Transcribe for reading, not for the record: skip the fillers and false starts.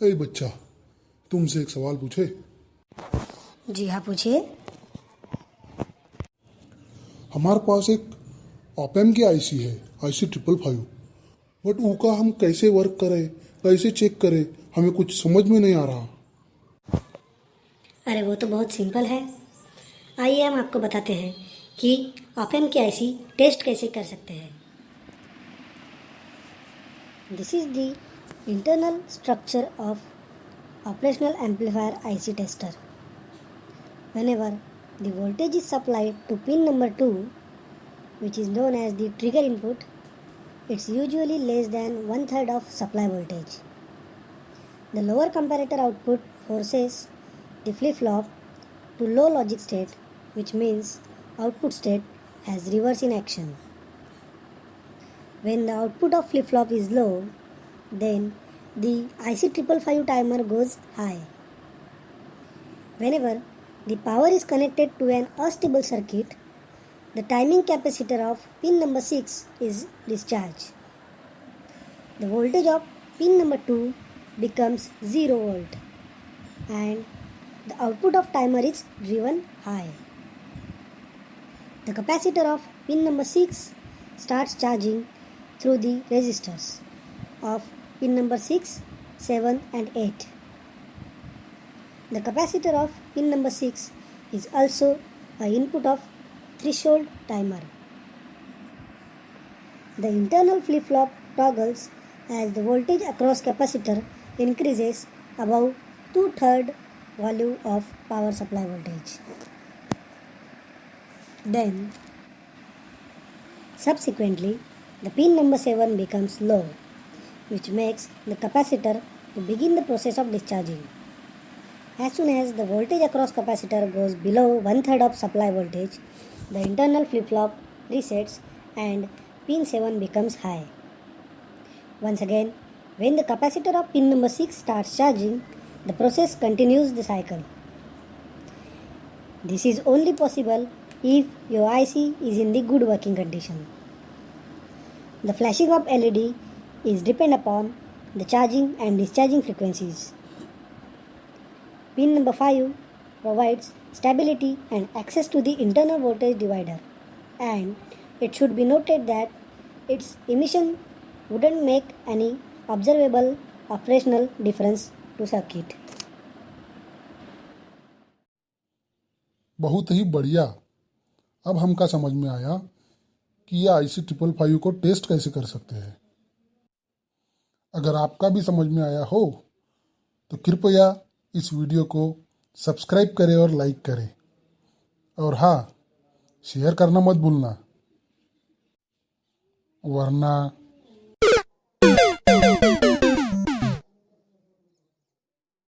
अरे बच्चा, तुमसे एक सवाल पूछे? जी हाँ, पूछिए। हमारे पास एक ओपेम की आईसी है, आईसी 555। बट उसका हम कैसे वर्क करें, कैसे चेक करें, हमें कुछ समझ में नहीं आ रहा। अरे वो तो बहुत सिंपल है। आइए हम आपको बताते हैं कि ऑप-एम्प की आईसी टेस्ट कैसे कर सकते हैं। This is the internal structure of operational amplifier IC tester. Whenever the voltage is supplied to pin number 2, which is known as the trigger input, it's usually less than one third of supply voltage. The lower comparator output forces the flip-flop to low logic state, which means output state has reverse in action. When the output of flip-flop is low, then the IC 555 timer goes high. Whenever the power is connected to an unstable circuit, the timing capacitor of pin number 6 is discharged. The voltage of pin number 2 becomes 0 volt and the output of timer is driven high. The capacitor of pin number 6 starts charging through the resistors of pin number 6, 7 and 8. The capacitor of pin number 6 is also an input of threshold timer. The internal flip-flop toggles as the voltage across capacitor increases above 2/3 value of power supply voltage. Then, subsequently, the pin number 7 becomes low, which makes the capacitor to begin the process of discharging. As soon as the voltage across capacitor goes below one third of supply voltage, the internal flip-flop resets and pin 7 becomes high. Once again, when the capacitor of pin number 6 starts charging, the process continues the cycle. This is only possible if your IC is in the good working condition. The flashing of LED is depend upon the charging and discharging frequencies. Pin number 5 provides stability and access to the internal voltage divider, and it should be noted that its emission wouldn't make any observable operational difference to circuit. बहुत ही बढ़िया। अब हमका समझ में आया कि यह IC 555 को टेस्ट कैसे कर सकते हैं। अगर आपका भी समझ में आया हो तो कृपया इस वीडियो को सब्सक्राइब करें और लाइक करें, और हाँ, शेयर करना मत भूलना, वरना